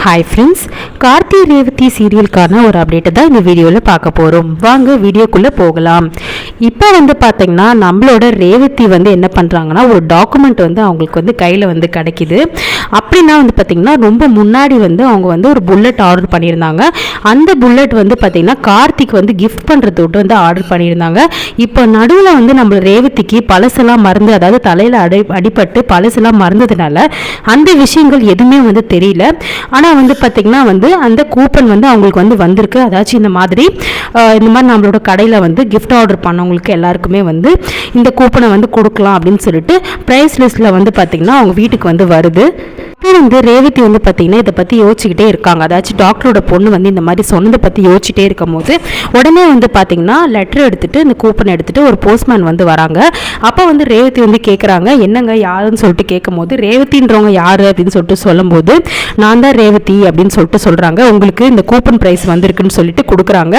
Hi friends, Karthi Revathi சீரியலுக்கான ஒரு அப்டேட்டை தான் இந்த வீடியோவில் பார்க்க போகிறோம். வாங்க வீடியோக்குள்ளே போகலாம். இப்போ பார்த்தீங்கன்னா நம்மளோட ரேவதி என்ன பண்ணுறாங்கன்னா, ஒரு டாக்குமெண்ட் அவங்களுக்கு கையில் கிடைக்கிது. அப்படின்னா பார்த்தீங்கன்னா ரொம்ப முன்னாடி அவங்க ஒரு புல்லட் ஆர்டர் பண்ணியிருந்தாங்க. அந்த புல்லட் பார்த்தீங்கன்னா கார்த்திக் கிஃப்ட் பண்ணுறதுட்டு ஆர்டர் பண்ணியிருந்தாங்க. இப்போ நடுவில் நம்ம ரேவதிக்கு பழசெல்லாம் மறந்து, அதாவது தலையில் அடிபட்டு பழசெல்லாம் மறந்ததுனால அந்த விஷயங்கள் எதுவுமே தெரியல. ஆனால் பார்த்தீங்கன்னா அந்த கூப்பன் அவங்களுக்கு வந்திருக்கு. அதாச்சும் இந்த மாதிரி நம்மளோட கடையில் கிஃப்ட் ஆர்டர் பண்ணவங்களுக்கு எல்லாருக்குமே இந்த கூப்பனை கொடுக்கலாம் அப்படின்னு சொல்லிட்டு ப்ரைஸ் லிஸ்ட்டில் பார்த்தீங்கன்னா அவங்க வீட்டுக்கு வருது. ரேவதி பார்த்தீங்கன்னா இதை பற்றி யோசிச்சுக்கிட்டே இருக்காங்க. அதாச்சும் டாக்டரோட பொண்ணு இந்த மாதிரி சொன்னதை பற்றி யோசிச்சுட்டே இருக்கும் போது உடனே பார்த்தீங்கன்னா லெட்டர் எடுத்துகிட்டு இந்த கூப்பன் எடுத்துகிட்டு ஒரு போஸ்ட்மேன் வராங்க. அப்போ ரேவதி கேட்குறாங்க, என்னங்க யாருன்னு சொல்லிட்டு கேட்கும் போது, ரேவதின்றவங்க யார் அப்படின்னு சொல்லிட்டு சொல்லும்போது, நான் தான் ரேவதி அப்படின்னு சொல்லிட்டு சொல்கிறாங்க. உங்களுக்கு இந்த கூப்பன் ப்ரைஸ் வந்திருக்குன்னு சொல்லிட்டு கொடுக்குறாங்க.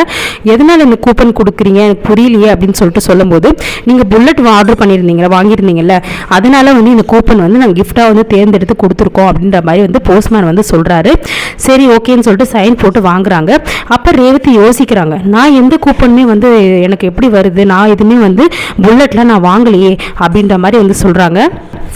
எதனால் இந்த கூப்பன் கொடுக்குறீங்க எனக்கு புரியலையே அப்படின்னு சொல்லிட்டு சொல்லும்போது, நீங்கள் புல்லட் ஆர்டர் பண்ணியிருந்தீங்களா, வாங்கியிருந்தீங்கல்ல, அதனால இந்த கூப்பன் நாங்கள் கிஃப்டாக தேர்ந்தெடுத்து கொடுத்துருக்கோம் அப்படின்ற மாதிரி போஸ்ட்மேன் சொல்கிறாரு. சரி ஓகேன்னு சொல்லிட்டு சைன் போட்டு வாங்குறாங்க. அப்போ ரேவதி யோசிக்கிறாங்க, நான் எந்த கூப்பனுமே எனக்கு எப்படி வருது, நான் எதுவுமே புல்லட்டில் நான் வாங்கலையே அப்படின்ற மாதிரி சொல்கிறாங்க.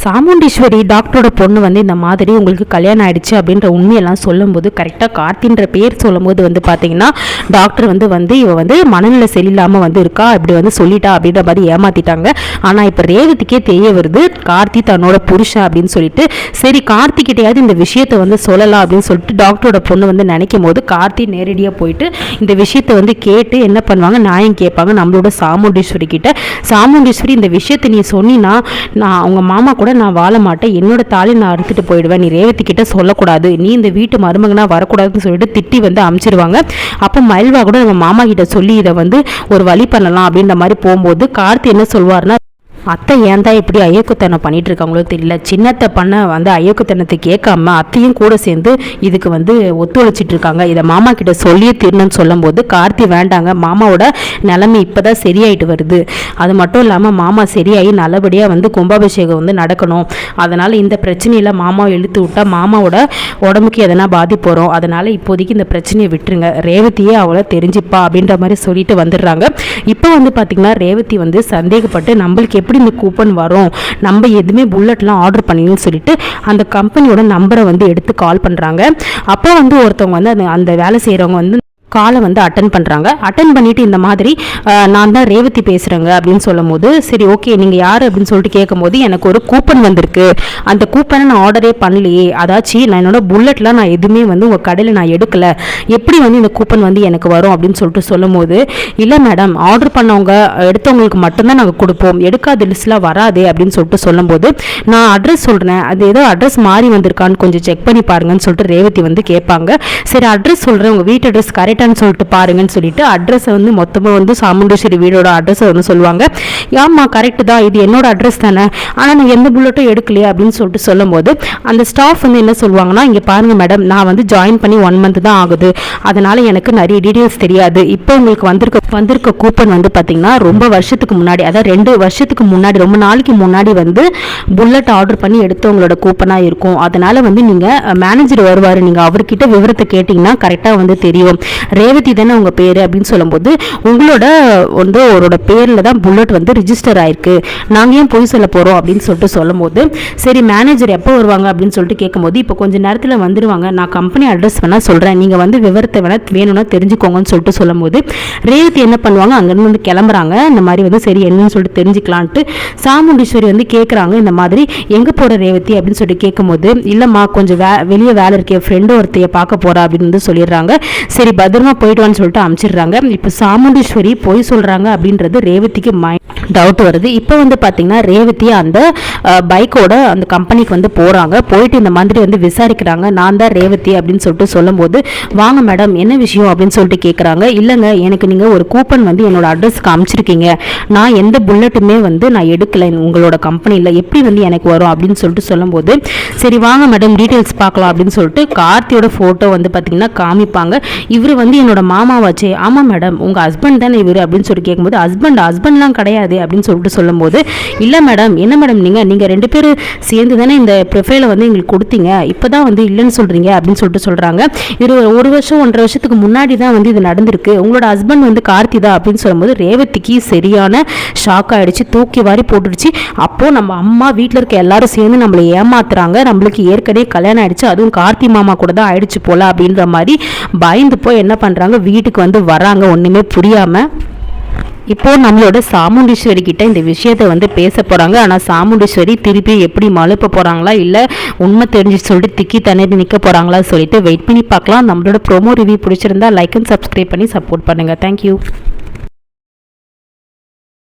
சாமுண்டீஸ்வரி டாக்டரோட பொண்ணு இந்த மாதிரி உங்களுக்கு கல்யாணம் ஆயிடுச்சு அப்படின்ற உண்மையெல்லாம் சொல்லும்போது, கரெக்டாக கார்த்தின்ற பேர் சொல்லும்போது பார்த்தீங்கன்னா டாக்டர் இவ மனநிலை சரியில்லாமல் இருக்கா, இப்படி சொல்லிட்டா அப்படின்ற மாதிரி ஏமாத்திட்டாங்க. ஆனால் இப்போ ரேவதிக்கே தெரிய வருது கார்த்தி தன்னோட புருஷன் அப்படின்னு சொல்லிட்டு. சரி கார்த்திகிட்டையாவது இந்த விஷயத்தை சொல்லலாம் அப்படின்னு சொல்லிட்டு டாக்டரோட பொண்ணு நினைக்கும் போது, கார்த்தி நேரடியாக போயிட்டு இந்த விஷயத்தை கேட்டு என்ன பண்ணுவாங்க, நியாயம் கேட்பாங்க நம்மளோட சாமுண்டீஸ்வரி கிட்ட. சாமுண்டீஸ்வரி, இந்த விஷயத்தை நீ சொன்னினா நான் அவங்க மாமா கூட நான் வாழ மாட்டேன், என்னோட தாலி நான் அறுத்துட்டு போயிடுவேன், நீ ரேவதி கிட்ட சொல்லக்கூடாது, நீ இந்த வீட்டு மருமகனா வரக்கூடாதுன்னு சொல்லிட்டு திட்டி அனுப்பிச்சிருவாங்க. அப்போ மயில்வா கூட நம்ம மாமா கிட்ட சொல்லி இதை ஒரு வழி பண்ணலாம் அப்படின்ற மாதிரி போகும்போது, கார்த்தி என்ன சொல்வார்னா, அத்தை ஏன் தான் இப்படி அயோக்குத்தனம் பண்ணிட்டு இருக்காங்களோ தெரியல, சின்னத்தை பண்ண அயோக்குத்தனத்தை கேட்காம அத்தையும் கூட சேர்ந்து இதுக்கு ஒத்துழைச்சிட்டு இருக்காங்க, இதை மாமா கிட்ட சொல்லியே தீரணும்னு சொல்லும் போது, கார்த்தி வேண்டாங்க, மாமாவோட நிலைமை இப்போதான் சரியாயிட்டு வருது, அது மட்டும் இல்லாமல் மாமா சரியாகி நல்லபடியாக கும்பாபிஷேகம் நடக்கணும், அதனால் இந்த பிரச்சனையில் மாமாவை இழுத்து விட்டா மாமாவோட உடம்புக்கு எதனா பாதிப்பு வரும், அதனால் இப்போதைக்கு இந்த பிரச்சனையை விட்டுருங்க, ரேவதியே அவளை தெரிஞ்சுப்பா அப்படின்ற மாதிரி சொல்லிட்டு வந்துடுறாங்க. இப்போ பார்த்திங்கன்னா ரேவதி சந்தேகப்பட்டு நம்மளுக்கு எப்படி இந்த கூப்பன் வரும், நம்ம எதுவுமே புல்லட்லாம் ஆர்டர் பண்ணின்னு சொல்லிட்டு அந்த கம்பெனியோட நம்பரை எடுத்து கால் பண்ணுறாங்க. அப்போ ஒருத்தவங்க அந்த வேலை செய்கிறவங்க காலை அட்டன் பண்ணுறாங்க. அட்டன் பண்ணிவிட்டு இந்த மாதிரி நான் தான் ரேவதி பேசுகிறேங்க அப்படின்னு சொல்லும் போது, சரி ஓகே நீங்கள் யார் அப்படின்னு சொல்லிட்டு கேட்கும்போது, எனக்கு ஒரு கூப்பன் வந்திருக்கு, அந்த கூப்பனை நான் ஆர்டரே பண்ணலையே, அதாச்சும் நான் என்னோட புல்லட்லாம் நான் எதுவுமே உங்கள் கடையில் நான் எடுக்கலை, எப்படி இந்த கூப்பன் எனக்கு வரும் அப்படின்னு சொல்லிட்டு சொல்லும் போது, இல்லை மேடம் ஆர்டர் பண்ணவங்க எடுத்தவங்களுக்கு மட்டும்தான் நாங்கள் கொடுப்போம், எடுக்காத லிஸ்ட்லாம் வராதே அப்படின்னு சொல்லிட்டு சொல்லும்போது, நான் அட்ரஸ் சொல்கிறேன், அது ஏதோ அட்ரஸ் மாறி வந்திருக்கான்னு கொஞ்சம் செக் பண்ணி பாருங்கன்னு சொல்லிட்டு ரேவதி கேட்பாங்க. சரி அட்ரஸ் சொல்கிறேன், உங்கள் வீட்டு அட்ரஸ் கரெக்ட் சொல்லிட்டு பாருங்கன்னு சொல்லிட்டு அட்ரஸை மொத்தமாக சாமுண்டீஸ்வரி வீடோட அட்ரஸை சொல்லுவாங்க. ஆமா கரெக்ட் தான், இது என்னோட அட்ரஸ் தானே, ஆனால் நான் எந்த புல்லட்டும் எடுக்கலையே அப்படின்னு சொல்லிட்டு சொல்லும்போது, அந்த ஸ்டாஃப் என்ன சொல்லுவாங்கன்னா, இங்கே பாருங்க மேடம், நான் ஜாயின் பண்ணி 1 month தான் ஆகுது, அதனால எனக்கு நிறைய டீட்டெயில்ஸ் தெரியாது, இப்போ உங்களுக்கு வந்திருக்க கூப்பன் பார்த்தீங்கன்னா ரொம்ப வருஷத்துக்கு முன்னாடி, அதாவது 2 வருஷத்துக்கு முன்னாடி, ரொம்ப நாளைக்கு முன்னாடி புல்லட் ஆர்டர் பண்ணி எடுத்தவங்களோட கூப்பனாக இருக்கும், அதனால நீங்கள் மேனேஜர் வருவார், நீங்கள் அவர்கிட்ட விவரத்தை கேட்டிங்கன்னா கரெக்டாக தெரியும், ரேவதி தானே உங்கள் பேர் அப்படின்னு சொல்லும்போது, உங்களோட அவரோட பேரில் தான் புல்லட் ரிஜிஸ்டர் ஆயிருக்கு, நாங்கள் ஏன் போய் சொல்ல போகிறோம் அப்படின்னு சொல்லிட்டு சொல்லும்போது, சரி மேனேஜர் எப்போ வருவாங்க அப்படின்னு சொல்லிட்டு கேட்கும்போது, இப்போ கொஞ்சம் நேரத்தில் வந்துடுவாங்க, நான் கம்பெனி அட்ரஸ் வேணால் சொல்கிறேன், நீங்கள் விவரத்தை வேணும்னா தெரிஞ்சுக்கோங்கன்னு சொல்லிட்டு சொல்லும்போது, ரேவதி என்ன பண்ணுவாங்க, அங்கேருந்து கிளம்புறாங்க. இந்த மாதிரி சரி என்னன்னு சொல்லிட்டு தெரிஞ்சுக்கலான்ட்டு சாமுண்டீஸ்வரி கேட்குறாங்க, இந்த மாதிரி எங்கே போகிற ரேவதி அப்படின்னு சொல்லிட்டு கேட்கும்போது, இல்லைம்மா கொஞ்சம் வெளியே வேலை இருக்கே, ஃப்ரெண்டு ஒருத்தைய பார்க்க போகிறா அப்படின்னு சொல்லிடுறாங்க. சரி பத்திரமா போயிடுவான்னு சொல்லிட்டு அனுப்பிச்சிடுறாங்க. இப்போ சாமுண்டீஸ்வரி போய் சொல்கிறாங்க அப்படின்றது ரேவதிக்கு டவுட் வருது. இப்போ பார்த்தீங்கன்னா ரேவதி அந்த பைக்கோட அந்த கம்பெனிக்கு போகிறாங்க. போயிட்டு இந்த மாதிரி விசாரிக்கிறாங்க, நான் தான் ரேவதி அப்படின்னு சொல்லிட்டு சொல்லும்போது, வாங்க மேடம் என்ன விஷயம் அப்படின்னு சொல்லிட்டு கேட்குறாங்க. இல்லைங்க எனக்கு நீங்கள் ஒரு கூப்பன் என்னோட அட்ரஸ்க்கு அனுப்பிச்சிருக்கீங்க, நான் எந்த புல்லட்டுமே நான் எடுக்கலை உங்களோட கம்பெனியில், எப்படி எனக்கு வரும் அப்படின்னு சொல்லிட்டு சொல்லும்போது, சரி வாங்க மேடம் டீட்டெயில்ஸ் பார்க்கலாம் அப்படின்னு சொல்லிட்டு கார்த்தியோட ஃபோட்டோ பார்த்தீங்கன்னா காமிப்பாங்க. இவர் என்னோட மாமாவாச்சே, ஆமாம் மேடம் உங்கள் ஹஸ்பண்ட் தானே இவர் அப்படின்னு சொல்லி கேட்கும்போது, ஹஸ்பண்ட்லாம் கிடையாது, அப்படின்னு சொல்லிட்டு சொல்லும்போது, இல்லை மேடம், என்ன மேடம் நீங்கள் 2 பேரும் சேர்ந்து தானே இந்த ப்ரொஃபைலை வந்து எங்களுக்கு கொடுத்தீங்க, இப்போ தான் வந்து இல்லைன்னு சொல்கிறீங்க அப்படின்னு சொல்லிட்டு சொல்கிறாங்க. இது 1 வருஷம் 1.5 வருஷத்துக்கு முன்னாடி தான் வந்து இது நடந்திருக்கு, உங்களோட ஹஸ்பண்ட் வந்து கார்த்தி தான் அப்படின்னு சொல்லும்போது ரேவதிக்கு சரியான ஷாக் ஆகிடுச்சு, தூக்கி வாரி போட்டுடுச்சு. அப்போது நம்ம அம்மா வீட்டில் இருக்க எல்லாரும் சேர்ந்து நம்மளை ஏமாத்துறாங்க, நம்மளுக்கு ஏற்கனவே கல்யாணம் ஆகிடுச்சு, அதுவும் கார்த்தி மாமா கூட தான் ஆயிடுச்சு போல அப்படின்ற மாதிரி பயந்து போய் என்ன பண்ணுறாங்க, வீட்டுக்கு வந்து வராங்க ஒன்றுமே புரியாமல். இப்போ நம்மளோட சாமுண்டீஸ்வரி கிட்ட இந்த விஷயத்தை வந்து பேச போகிறாங்க. ஆனால் சாமுண்டீஸ்வரி திருப்பி எப்படி மழுப்ப போகிறாங்களா, இல்லை உண்மை தெரிஞ்சு சொல்லிட்டு திக்கி தண்ணி நிற்க போகிறாங்களா சொல்லிட்டு வெயிட் பண்ணி பார்க்கலாம். நம்மளோட ப்ரோமோ ரிவ்யூ பிடிச்சிருந்தா லைக் அண்ட் சப்ஸ்கிரைப் பண்ணி சப்போர்ட் பண்ணுங்கள். தேங்க்யூ.